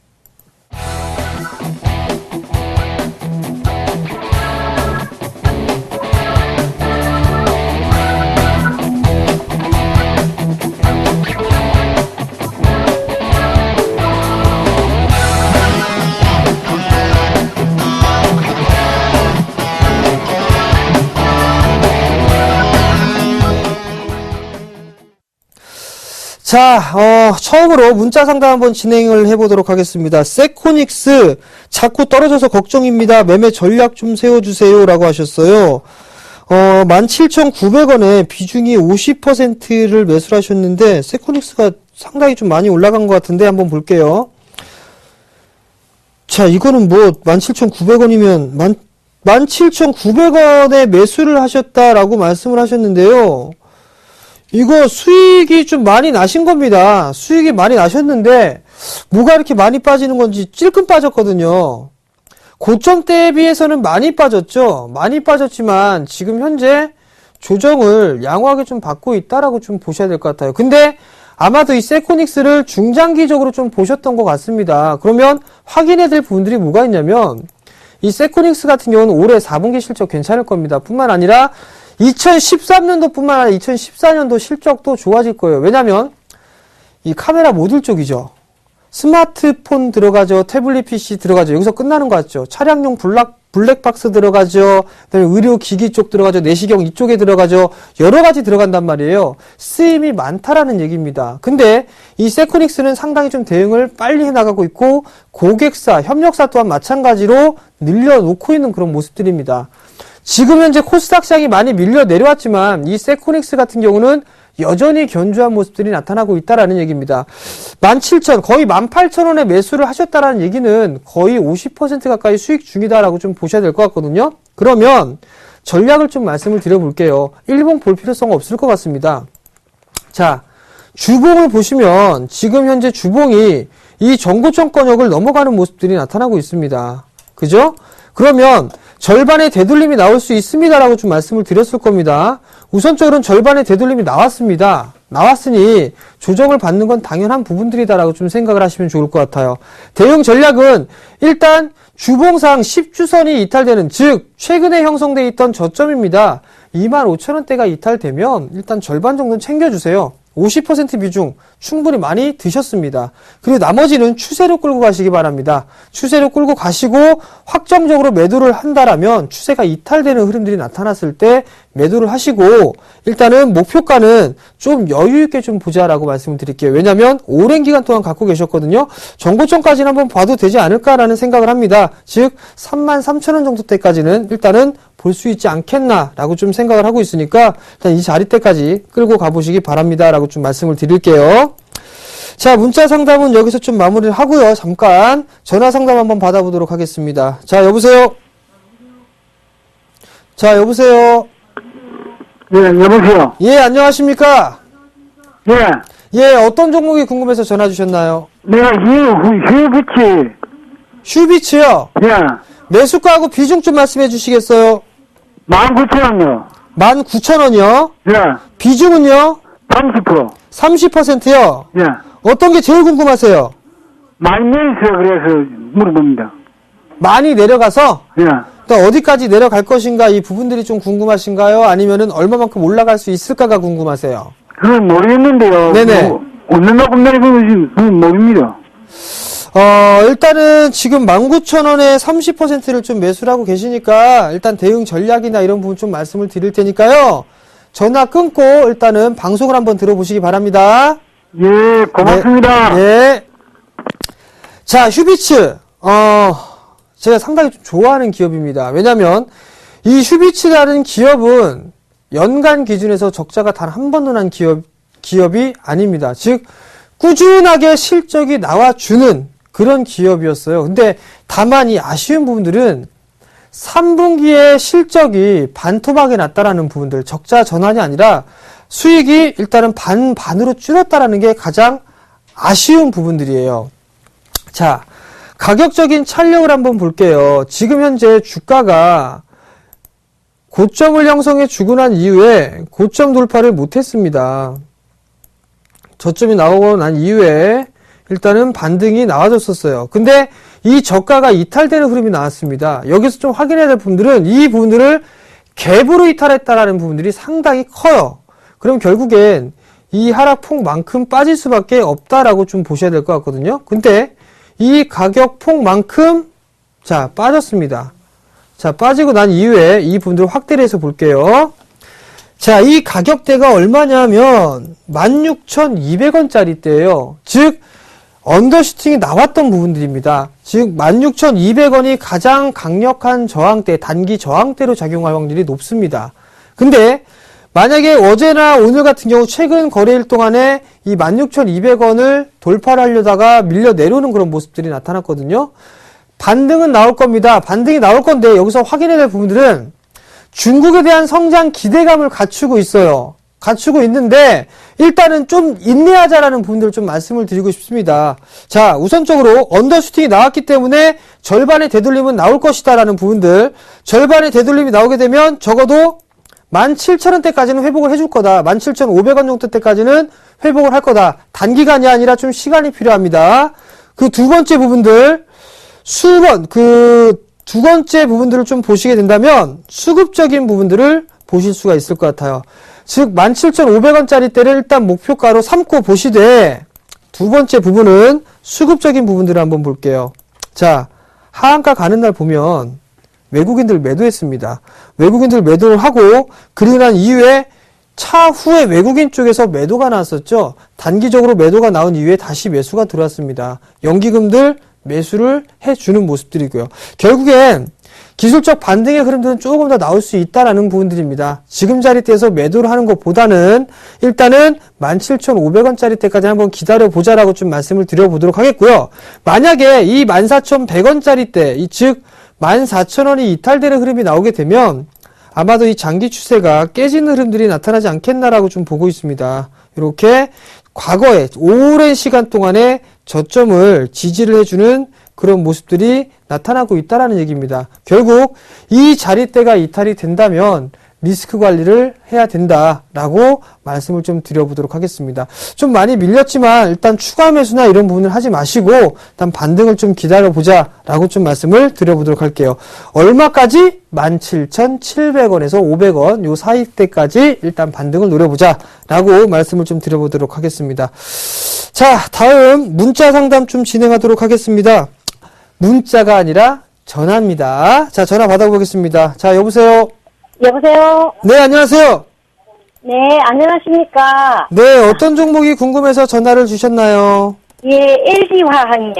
자, 처음으로 문자 상담 한번 진행을 해보도록 하겠습니다. 세코닉스 자꾸 떨어져서 걱정입니다. 매매 전략 좀 세워주세요 라고 하셨어요. 17,900원에 비중이 50%를 매수를 하셨는데 세코닉스가 상당히 좀 많이 올라간 것 같은데 한번 볼게요. 자, 이거는 뭐 17,900원이면 17,900원에 매수를 하셨다라고 말씀을 하셨는데요. 이거 수익이 좀 많이 나신 겁니다. 수익이 많이 나셨는데 뭐가 이렇게 많이 빠지는 건지 찔끔 빠졌거든요. 고점 때에 비해서는 많이 빠졌죠. 많이 빠졌지만 지금 현재 조정을 양호하게 좀 받고 있다라고 좀 보셔야 될 것 같아요. 근데 아마도 이 세코닉스를 중장기적으로 좀 보셨던 것 같습니다. 그러면 확인해야 될 부분들이 뭐가 있냐면 이 세코닉스 같은 경우는 올해 4분기 실적 괜찮을 겁니다. 뿐만 아니라 2013년도 뿐만 아니라 2014년도 실적도 좋아질 거예요. 왜냐면 이 카메라 모듈 쪽이죠. 스마트폰 들어가죠. 태블릿 PC 들어가죠. 여기서 끝나는 거 같죠. 차량용 블랙박스 들어가죠. 그다음에 의료기기 쪽 들어가죠. 내시경 이쪽에 들어가죠. 여러 가지 들어간단 말이에요. 쓰임이 많다라는 얘기입니다. 근데 이 세코닉스는 상당히 좀 대응을 빨리 해나가고 있고 고객사, 협력사 또한 마찬가지로 늘려놓고 있는 그런 모습들입니다. 지금 현재 코스닥 시장이 많이 밀려 내려왔지만 이 세코닉스 같은 경우는 여전히 견조한 모습들이 나타나고 있다라는 얘기입니다. 17,000, 거의 18,000원에 매수를 하셨다라는 얘기는 거의 50% 가까이 수익 중이다라고 좀 보셔야 될 것 같거든요. 그러면 전략을 좀 말씀을 드려볼게요. 일봉 볼 필요성은 없을 것 같습니다. 자, 주봉을 보시면 지금 현재 주봉이 이 정고점권역을 넘어가는 모습들이 나타나고 있습니다. 그죠? 그러면 절반의 되돌림이 나올 수 있습니다라고 좀 말씀을 드렸을 겁니다. 우선적으로는 절반의 되돌림이 나왔습니다. 나왔으니 조정을 받는 건 당연한 부분들이다라고 좀 생각을 하시면 좋을 것 같아요. 대응 전략은 일단 주봉상 10주선이 이탈되는, 즉 최근에 형성되어 있던 저점입니다. 25,000원대가 이탈되면 일단 절반 정도는 챙겨주세요. 50% 비중 충분히 많이 드셨습니다. 그리고 나머지는 추세로 끌고 가시기 바랍니다. 추세로 끌고 가시고 확정적으로 매도를 한다라면 추세가 이탈되는 흐름들이 나타났을 때 매도를 하시고 일단은 목표가는 좀 여유있게 좀 보자라고 말씀을 드릴게요. 왜냐하면 오랜 기간 동안 갖고 계셨거든요. 정고점까지는 한번 봐도 되지 않을까라는 생각을 합니다. 즉 33,000원 정도 때까지는 일단은 볼 수 있지 않겠나라고 좀 생각을 하고 있으니까 일단 이 자리대까지 끌고 가보시기 바랍니다라고 좀 말씀을 드릴게요. 자, 문자 상담은 여기서 좀 마무리를 하고요. 잠깐 전화 상담 한번 받아보도록 하겠습니다. 자, 여보세요? 자, 여보세요? 네, 여보세요? 예, 안녕하십니까? 예. 예, 어떤 종목이 궁금해서 전화 주셨나요? 내가 휴비치. 슈비츠요. 예. 매수가하고 비중 좀 말씀해 주시겠어요? 19,000원요. 19,000원이요. 예. 비중은요? 30%. 30%요. 예. 어떤 게 제일 궁금하세요? 많이 내리세요. 그래서 물어봅니다. 많이 내려가서 예. 또 어디까지 내려갈 것인가 이 부분들이 좀 궁금하신가요? 아니면은 얼마만큼 올라갈 수 있을까가 궁금하세요? 그건 모르겠는데요. 네네. 얼마만큼 내리는지 모릅니다. 일단은 지금 19,000원에 30%를 좀 매수를 하고 계시니까 일단 대응 전략이나 이런 부분 좀 말씀을 드릴 테니까요. 전화 끊고 일단은 방송을 한번 들어보시기 바랍니다. 예, 고맙습니다. 네. 네. 자, 휴비츠. 제가 상당히 좀 좋아하는 기업입니다. 왜냐면 이 휴비츠라는 기업은 연간 기준에서 적자가 단 한 번도 난 기업이 아닙니다. 즉, 꾸준하게 실적이 나와주는 그런 기업이었어요. 근데 다만 이 아쉬운 부분들은 3분기에 실적이 반토막이 났다라는 부분들, 적자 전환이 아니라 수익이 일단은 반으로 줄었다라는 게 가장 아쉬운 부분들이에요. 자, 가격적인 탄력을 한번 볼게요. 지금 현재 주가가 고점을 형성해 주고 난 이후에 고점 돌파를 못했습니다. 저점이 나오고 난 이후에 일단은 반등이 나와줬었어요. 근데 이 저가가 이탈되는 흐름이 나왔습니다. 여기서 좀 확인해야 될 부분들은 이 부분들을 갭으로 이탈했다라는 부분들이 상당히 커요. 그럼 결국엔 이 하락폭만큼 빠질 수밖에 없다라고 좀 보셔야 될 것 같거든요. 근데 이 가격폭만큼 자 빠졌습니다. 자 빠지고 난 이후에 이 부분들을 확대를 해서 볼게요. 자, 이 가격대가 얼마냐면 16,200원짜리대예요. 즉 언더슈팅이 나왔던 부분들입니다. 즉 16,200원이 가장 강력한 저항대, 단기 저항대로 작용할 확률이 높습니다. 근데 만약에 어제나 오늘 같은 경우 최근 거래일 동안에 이 16,200원을 돌파를 하려다가 밀려 내려오는 그런 모습들이 나타났거든요. 반등은 나올 겁니다. 반등이 나올 건데 여기서 확인해야 될 부분들은 중국에 대한 성장 기대감을 갖추고 있어요. 갖추고 있는데 일단은 좀 인내하자라는 부분들을 좀 말씀을 드리고 싶습니다. 자, 우선적으로 언더슈팅이 나왔기 때문에 절반의 되돌림은 나올 것이다라는 부분들, 절반의 되돌림이 나오게 되면 적어도 17,000원대까지는 회복을 해줄 거다. 17,500원 정도 때까지는 회복을 할 거다. 단기간이 아니라 좀 시간이 필요합니다. 그 두 번째 부분들, 두 번째 부분들을 좀 보시게 된다면 수급적인 부분들을 보실 수가 있을 것 같아요. 즉 17,500원짜리 대를 일단 목표가로 삼고 보시되 두 번째 부분은 수급적인 부분들을 한번 볼게요. 자, 하한가 가는 날 보면 외국인들 매도했습니다. 외국인들 매도를 하고 그리고 난 이후에 차후에 외국인 쪽에서 매도가 나왔었죠. 단기적으로 매도가 나온 이후에 다시 매수가 들어왔습니다. 연기금들 매수를 해주는 모습들이고요. 결국엔 기술적 반등의 흐름들은 조금 더 나올 수 있다라는 부분들입니다. 지금 자리대에서 매도를 하는 것보다는 일단은 17,500원짜리 때까지 한번 기다려보자라고 좀 말씀을 드려보도록 하겠고요. 만약에 이 14,100원짜리 때, 즉 14,000원이 이탈되는 흐름이 나오게 되면 아마도 이 장기 추세가 깨지는 흐름들이 나타나지 않겠나라고 좀 보고 있습니다. 이렇게 과거에 오랜 시간 동안에 저점을 지지를 해주는 그런 모습들이 나타나고 있다라는 얘기입니다. 결국 이 자리대가 이탈이 된다면 리스크 관리를 해야 된다라고 말씀을 좀 드려보도록 하겠습니다. 좀 많이 밀렸지만 일단 추가 매수나 이런 부분을 하지 마시고 일단 반등을 좀 기다려보자라고 좀 말씀을 드려보도록 할게요. 얼마까지? 17,700원에서 500원 요 사이대까지 일단 반등을 노려보자라고 말씀을 좀 드려보도록 하겠습니다. 자, 다음 문자 상담 좀 진행하도록 하겠습니다. 문자가 아니라 전화입니다. 자, 전화 받아보겠습니다. 자, 여보세요? 여보세요? 네, 안녕하세요. 네, 안녕하십니까? 네, 어떤 종목이 궁금해서 전화를 주셨나요? 예, LG화학이네.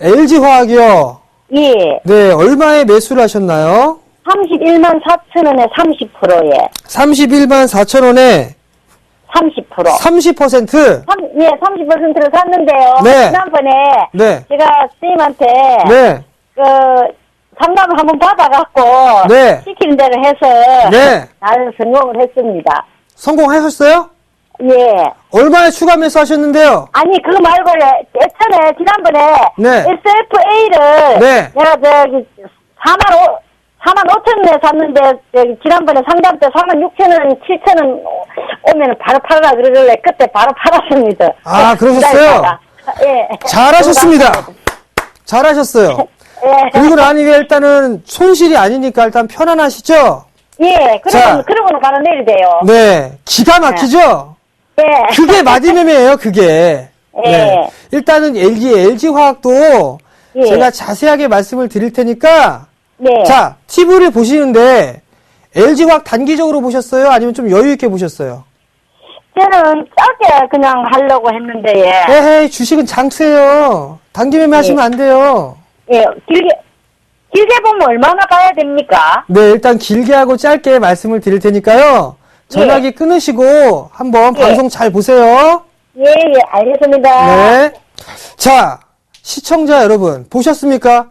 LG화학이요? 예, 네, 얼마에 매수를 하셨나요? 31만 4천원에 30%에. 31만 4천원에 30%. 30%? 예, 30%를 샀는데요. 네. 지난번에 네. 제가 선생님한테 네. 상담을 한번 받아갖고 네. 시키는 대로 해서 네. 나는 성공을 했습니다. 성공하셨어요? 예. 얼마에 추가 매수하셨는데요? 아니, 그거 말고, 예전에, 지난번에, 네. SFA를, 네. 내가 4만 5천 원에 샀는데, 지난번에 상담 때 4만 6천 원, 7천 원 오면 바로 팔아라 그러길래, 그때 바로 팔았습니다. 아, 그러셨어요? 예. 잘하셨습니다. 잘하셨어요. 예. 그리고 나니까 일단은 손실이 아니니까 일단 편안하시죠? 예, 자. 그러고는 바로 내리대요. 네. 기가 막히죠? 예. 그게 마디매매예요, 그게. 예. 네. 일단은 LG화학도 예. 제가 자세하게 말씀을 드릴 테니까 네. 자, TV를 보시는데 LG화학 단기적으로 보셨어요? 아니면 좀 여유 있게 보셨어요? 저는 짧게 그냥 하려고 했는데, 예. 에헤이, 주식은 장투예요. 단기 매매하시면 안 돼요. 예, 길게 보면 얼마나 봐야 됩니까? 네, 일단 길게 하고 짧게 말씀을 드릴 테니까요. 전화기 끊으시고 한번 예. 방송 잘 보세요. 예, 예, 알겠습니다. 네. 자, 시청자 여러분, 보셨습니까?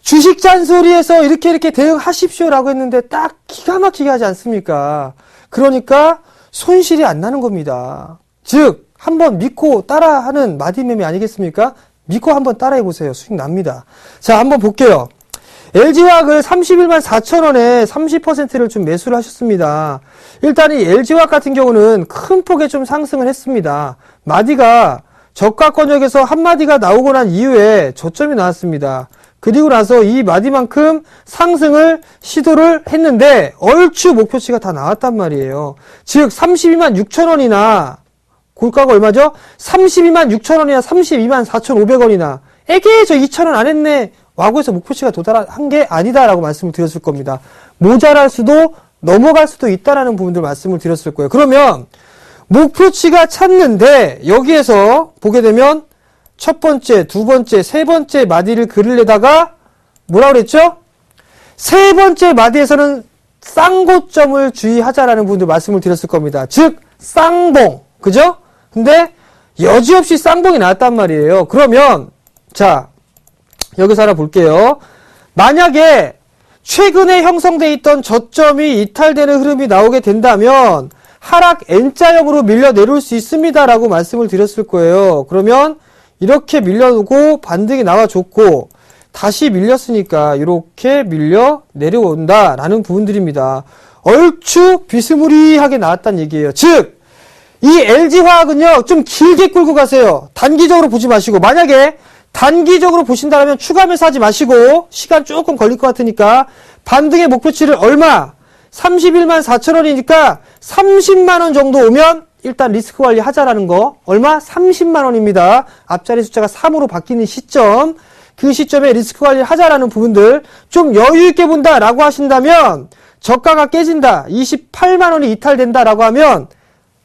주식 잔소리에서 이렇게 대응하십시오라고 했는데 딱 기가 막히게 하지 않습니까? 그러니까 손실이 안 나는 겁니다. 즉, 한번 믿고 따라하는 마디매매 아니겠습니까? 믿고 한번 따라해보세요. 수익 납니다. 자, 한번 볼게요. LG화학을 31만 4천 원에 30%를 좀 매수를 하셨습니다. 일단 이 LG화학 같은 경우는 큰 폭의 좀 상승을 했습니다. 마디가 저가 권역에서 한 마디가 나오고 난 이후에 저점이 나왔습니다. 그리고 나서 이 마디만큼 상승을 시도를 했는데 얼추 목표치가 다 나왔단 말이에요. 즉 32만 6천 원이나 고가가 얼마죠? 32만 6천 원이나 32만 4,500원이나 에게 저 2천 원 안 했네. 와구에서 목표치가 도달한 게 아니다라고 말씀을 드렸을 겁니다. 모자랄 수도 넘어갈 수도 있다라는 부분들 말씀을 드렸을 거예요. 그러면 목표치가 찼는데 여기에서 보게 되면 첫 번째, 두 번째, 세 번째 마디를 그리려다가 뭐라 그랬죠? 세 번째 마디에서는 쌍고점을 주의하자라는 부분들 말씀을 드렸을 겁니다. 즉 쌍봉, 그죠? 근데 여지없이 쌍봉이 나왔단 말이에요. 그러면 자, 여기서 하나 볼게요. 만약에 최근에 형성돼 있던 저점이 이탈되는 흐름이 나오게 된다면 하락 N자형으로 밀려 내려올 수 있습니다라고 말씀을 드렸을 거예요. 그러면 이렇게 밀려오고 반등이 나와줬고 다시 밀렸으니까 이렇게 밀려 내려온다라는 부분들입니다. 얼추 비스무리하게 나왔다는 얘기예요. 즉, 이 LG화학은요, 좀 길게 끌고 가세요. 단기적으로 보지 마시고, 만약에 단기적으로 보신다면 추가 매수하지 마시고, 시간 조금 걸릴 것 같으니까, 반등의 목표치를 얼마? 31만 4천 원이니까 30만 원 정도 오면 일단 리스크 관리 하자라는 거. 얼마? 30만 원입니다. 앞자리 숫자가 3으로 바뀌는 시점. 그 시점에 리스크 관리 하자라는 부분들 좀 여유 있게 본다라고 하신다면 저가가 깨진다. 28만 원이 이탈된다라고 하면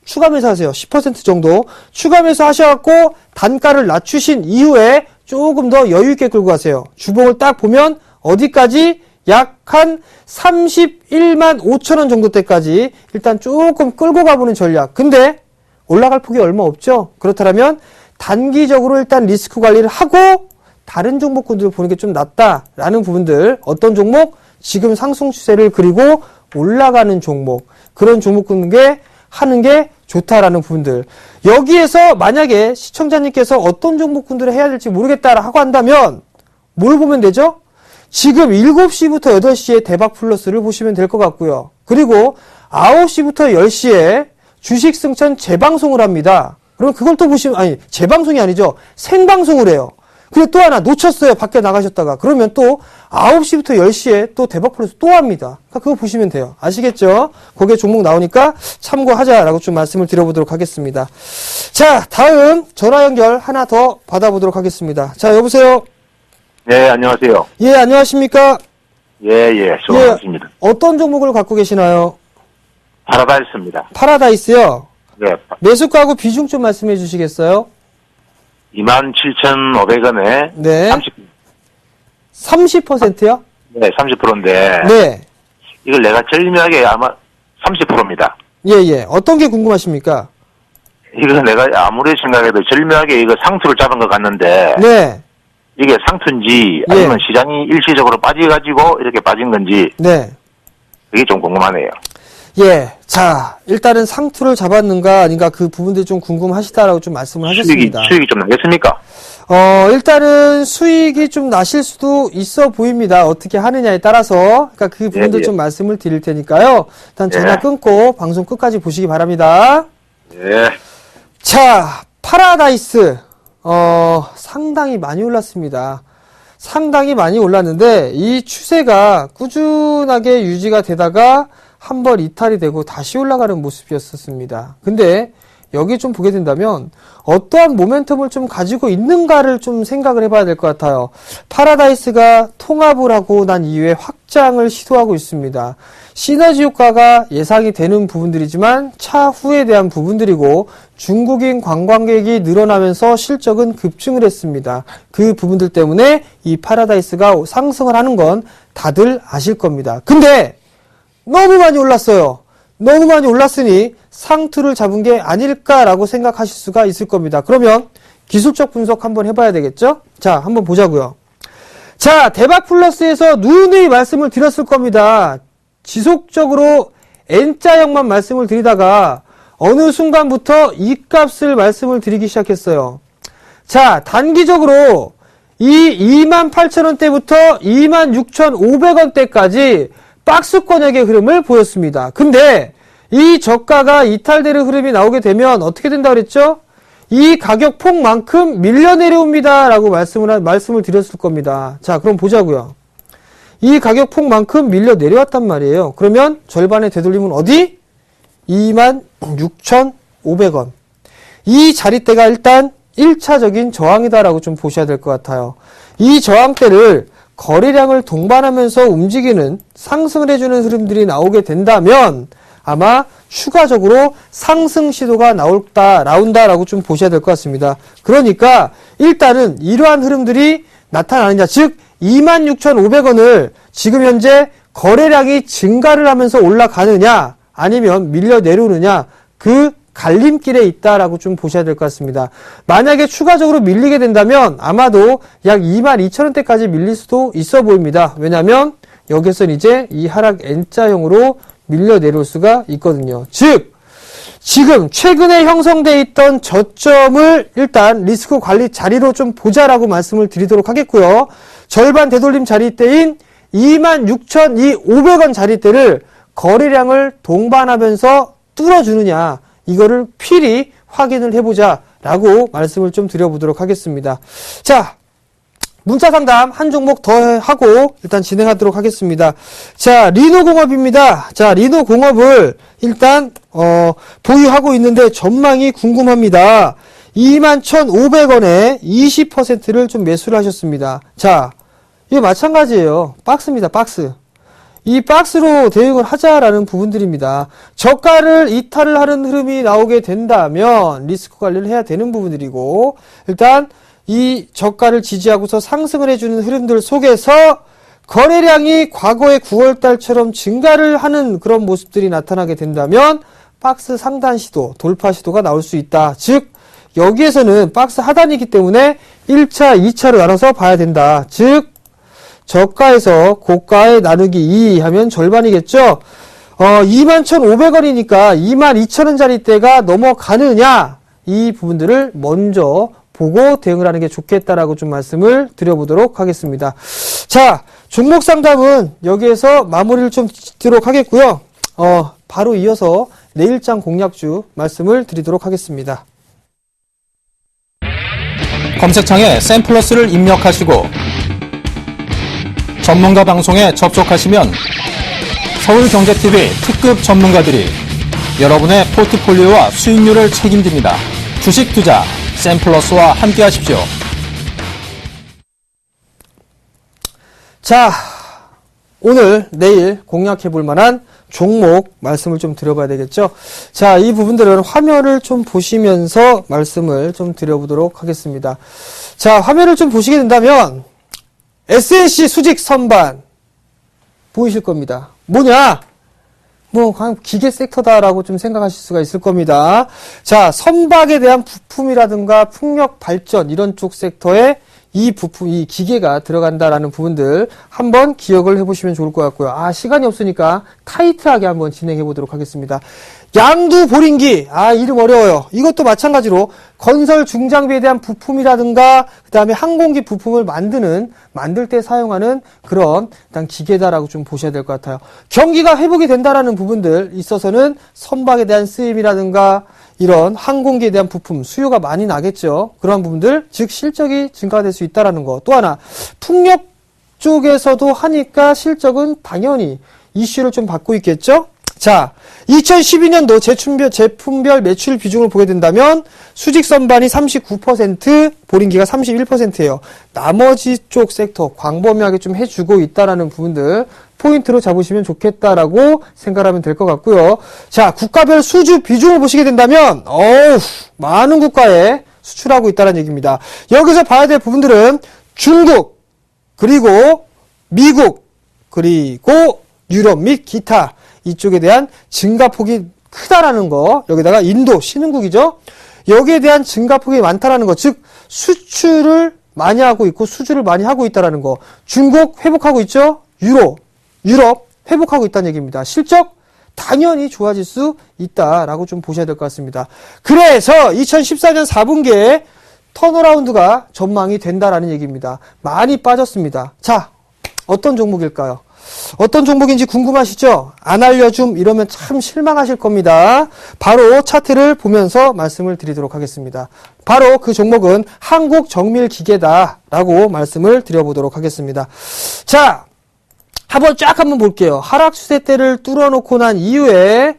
추가 매수하세요. 10% 정도. 추가 매수하셔갖고 단가를 낮추신 이후에 조금 더 여유 있게 끌고 가세요. 주봉을 딱 보면 어디까지? 약 한 31만 5천 원 정도 때까지 일단 조금 끌고 가보는 전략. 근데 올라갈 폭이 얼마 없죠? 그렇다면 단기적으로 일단 리스크 관리를 하고 다른 종목군들을 보는 게 좀 낫다라는 부분들. 어떤 종목? 지금 상승 추세를 그리고 올라가는 종목. 그런 종목군에 하는 게 좋다라는 부분들. 여기에서 만약에 시청자님께서 어떤 종목군들을 해야 될지 모르겠다라고 한다면 뭘 보면 되죠? 지금 7시부터 8시에 대박 플러스를 보시면 될 것 같고요. 그리고 9시부터 10시에 주식 승천 재방송을 합니다. 그럼 그걸 또 보시면, 아니, 재방송이 아니죠. 생방송을 해요. 그리고 또 하나 놓쳤어요. 밖에 나가셨다가. 그러면 또 9시부터 10시에 또 대박 플러스 또 합니다. 그러니까 그거 보시면 돼요. 아시겠죠? 거기에 종목 나오니까 참고하자라고 좀 말씀을 드려보도록 하겠습니다. 자, 다음 전화 연결 하나 더 받아보도록 하겠습니다. 자, 여보세요? 네, 안녕하세요. 예, 안녕하십니까? 예, 수고하셨습니다. 어떤 종목을 갖고 계시나요? 파라다이스입니다. 파라다이스요? 네, 매수가하고 비중 좀 말씀해 주시겠어요? 27,500원에 네. 30%요? 네, 30%인데 네. 이걸 내가 절묘하게 아마 30%입니다. 예. 어떤 게 궁금하십니까? 이거 내가 아무리 생각해도 절묘하게 이거 상투를 잡은 것 같는데 네. 이게 상투인지 예. 아니면 시장이 일시적으로 빠져가지고 이렇게 빠진 건지 네. 그게 좀 궁금하네요. 예. 자, 일단은 상투를 잡았는가 아닌가 그 부분들이 좀 궁금하시다라고 좀 말씀을 하셨습니다. 수익이 좀 나겠습니까? 일단은 수익이 좀 나실 수도 있어 보입니다. 어떻게 하느냐에 따라서. 그러니까 그 부분들 예. 좀 말씀을 드릴 테니까요. 일단 전화 예. 끊고 방송 끝까지 보시기 바랍니다. 예. 자, 파라다이스. 상당히 많이 올랐습니다. 상당히 많이 올랐는데 이 추세가 꾸준하게 유지가 되다가 한 번 이탈이 되고 다시 올라가는 모습이었었습니다. 근데 여기 좀 보게 된다면 어떠한 모멘텀을 좀 가지고 있는가를 좀 생각을 해봐야 될 것 같아요. 파라다이스가 통합을 하고 난 이후에 확장을 시도하고 있습니다. 시너지 효과가 예상이 되는 부분들이지만 차후에 대한 부분들이고 중국인 관광객이 늘어나면서 실적은 급증을 했습니다. 그 부분들 때문에 이 파라다이스가 상승을 하는 건 다들 아실 겁니다. 근데 너무 많이 올랐어요. 너무 많이 올랐으니 상투를 잡은 게 아닐까라고 생각하실 수가 있을 겁니다. 그러면 기술적 분석 한번 해봐야 되겠죠? 자, 한번 보자고요. 자, 대박플러스에서 누누이 말씀을 드렸을 겁니다. 지속적으로 N자형만 말씀을 드리다가 어느 순간부터 이 값을 말씀을 드리기 시작했어요. 자, 단기적으로 이 28,000원대부터 26,500원대까지 박스권역의 흐름을 보였습니다. 근데 이 저가가 이탈되는 흐름이 나오게 되면 어떻게 된다 그랬죠? 이 가격 폭만큼 밀려 내려옵니다. 라고 말씀을 드렸을 겁니다. 자, 그럼 보자고요. 이 가격 폭만큼 밀려 내려왔단 말이에요. 그러면 절반의 되돌림은 어디? 26,500원. 이 자리대가 일단 1차적인 저항이다라고 좀 보셔야 될 것 같아요. 이 저항대를 거래량을 동반하면서 움직이는 상승을 해주는 흐름들이 나오게 된다면 아마 추가적으로 상승 시도가 나온다라고 좀 보셔야 될 것 같습니다. 그러니까 일단은 이러한 흐름들이 나타나느냐, 즉 26,500원을 지금 현재 거래량이 증가를 하면서 올라가느냐 아니면 밀려 내려오느냐 그 갈림길에 있다라고 좀 보셔야 될 것 같습니다. 만약에 추가적으로 밀리게 된다면 아마도 약 22,000원대까지 밀릴 수도 있어 보입니다. 왜냐하면 여기서는 이제 이 하락 N자형으로 밀려 내려올 수가 있거든요. 즉 지금 최근에 형성돼 있던 저점을 일단 리스크 관리 자리로 좀 보자라고 말씀을 드리도록 하겠고요. 절반 되돌림 자리대인 26,500원 자리대를 거래량을 동반하면서 뚫어주느냐 이거를 필히 확인을 해보자 라고 말씀을 좀 드려보도록 하겠습니다. 자, 문자 상담 한 종목 더 하고 일단 진행하도록 하겠습니다. 자, 리노공업입니다. 자, 리노공업을 일단 보유하고 있는데 전망이 궁금합니다. 21,500원에 20%를 좀 매수를 하셨습니다. 자, 이거 마찬가지예요. 박스입니다. 박스. 이 박스로 대응을 하자라는 부분들입니다. 저가를 이탈을 하는 흐름이 나오게 된다면 리스크 관리를 해야 되는 부분들이고 일단 이 저가를 지지하고서 상승을 해주는 흐름들 속에서 거래량이 과거의 9월달처럼 증가를 하는 그런 모습들이 나타나게 된다면 박스 상단 시도, 돌파 시도가 나올 수 있다. 즉 여기에서는 박스 하단이기 때문에 1차, 2차로 나눠서 봐야 된다. 즉 저가에서 고가에 나누기 2 하면 절반이겠죠. 21,500원이니까 22,000원짜리대가 넘어가느냐 이 부분들을 먼저 보고 대응을 하는 게 좋겠다라고 좀 말씀을 드려보도록 하겠습니다. 자, 종목 상담은 여기에서 마무리를 좀 짓도록 하겠고요. 바로 이어서 내일장 공략주 말씀을 드리도록 하겠습니다. 검색창에 샘플러스를 입력하시고 전문가 방송에 접속하시면 서울경제TV 특급 전문가들이 여러분의 포트폴리오와 수익률을 책임집니다. 주식 투자 샘플러스와 함께 하십시오. 자, 오늘 내일 공략해 볼 만한 종목 말씀을 좀 드려봐야 되겠죠. 자, 이 부분들은 화면을 좀 보시면서 말씀을 좀 드려보도록 하겠습니다. 자, 화면을 좀 보시게 된다면 SNC 수직 선반 보이실 겁니다. 뭐냐? 뭐 그냥 기계 섹터다라고 좀 생각하실 수가 있을 겁니다. 자, 선박에 대한 부품이라든가 풍력 발전 이런 쪽 섹터에 이 부품, 이 기계가 들어간다라는 부분들 한번 기억을 해보시면 좋을 것 같고요. 시간이 없으니까 타이트하게 한번 진행해 보도록 하겠습니다. 양두 보링기, 이름 어려워요. 이것도 마찬가지로 건설 중장비에 대한 부품이라든가 그 다음에 항공기 부품을 만들 때 사용하는 그런 일단 기계다라고 좀 보셔야 될 것 같아요. 경기가 회복이 된다라는 부분들 있어서는 선박에 대한 쓰임이라든가 이런 항공기에 대한 부품 수요가 많이 나겠죠. 그러한 부분들, 즉 실적이 증가될 수 있다라는 거. 또 하나, 풍력 쪽에서도 하니까 실적은 당연히 이슈를 좀 받고 있겠죠. 자, 2012년도 제품별 매출 비중을 보게 된다면 수직 선반이 39%, 보링기가 31%예요. 나머지 쪽 섹터 광범위하게 좀 해주고 있다라는 부분들 포인트로 잡으시면 좋겠다라고 생각하면 될 것 같고요. 자, 국가별 수주 비중을 보시게 된다면 많은 국가에 수출하고 있다는 얘기입니다. 여기서 봐야 될 부분들은 중국, 그리고 미국, 그리고 유럽 및 기타 이쪽에 대한 증가폭이 크다라는 거, 여기다가 인도, 신흥국이죠. 여기에 대한 증가폭이 많다라는 거, 즉 수출을 많이 하고 있고 수주를 많이 하고 있다라는 거. 중국 회복하고 있죠. 유럽 회복하고 있다는 얘기입니다. 실적 당연히 좋아질 수 있다라고 좀 보셔야 될 것 같습니다. 그래서 2014년 4분기에 턴어라운드가 전망이 된다라는 얘기입니다. 많이 빠졌습니다. 자, 어떤 종목일까요? 어떤 종목인지 궁금하시죠? 안 알려줌 이러면 참 실망하실 겁니다. 바로 차트를 보면서 말씀을 드리도록 하겠습니다. 바로 그 종목은 한국정밀기계다라고 말씀을 드려보도록 하겠습니다. 자, 한번 볼게요. 하락 추세대를 뚫어놓고 난 이후에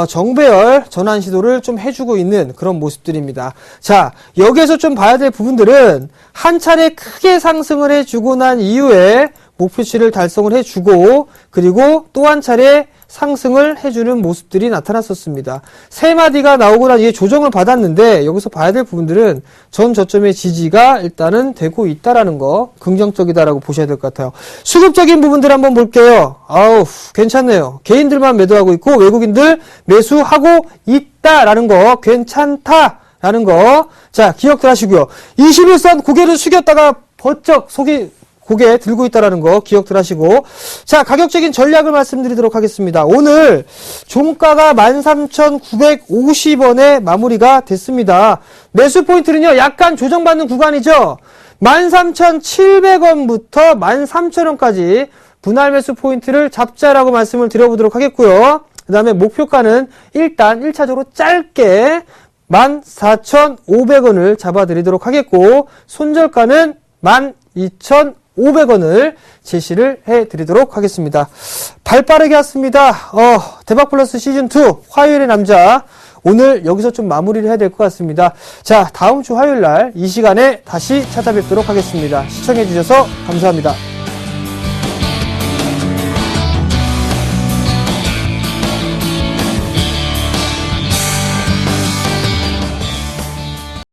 정배열 전환 시도를 좀 해주고 있는 그런 모습들입니다. 자, 여기에서 좀 봐야 될 부분들은 한 차례 크게 상승을 해주고 난 이후에 목표치를 달성을 해주고 그리고 또 한 차례 상승을 해주는 모습들이 나타났었습니다. 세 마디가 나오고 난 이후에 조정을 받았는데 여기서 봐야 될 부분들은 전 저점의 지지가 일단은 되고 있다라는 거 긍정적이다라고 보셔야 될 것 같아요. 수급적인 부분들 한번 볼게요. 괜찮네요. 개인들만 매도하고 있고 외국인들 매수하고 있다라는 거 괜찮다라는 거. 자, 기억들 하시고요. 21선 고개를 숙였다가 버쩍 고개 들고 있다라는 거 기억들 하시고. 자, 가격적인 전략을 말씀드리도록 하겠습니다. 오늘 종가가 13,950원에 마무리가 됐습니다. 매수 포인트는요, 약간 조정받는 구간이죠. 13,700원부터 13,000원까지 분할 매수 포인트를 잡자라고 말씀을 드려보도록 하겠고요. 그 다음에 목표가는 일단 1차적으로 짧게 14,500원을 잡아드리도록 하겠고, 손절가는 12,500원을 제시를 해드리도록 하겠습니다. 발 빠르게 왔습니다. 대박플러스 시즌2 화요일의 남자. 오늘 여기서 좀 마무리를 해야 될 것 같습니다. 자, 다음 주 화요일 날 이 시간에 다시 찾아뵙도록 하겠습니다. 시청해주셔서 감사합니다.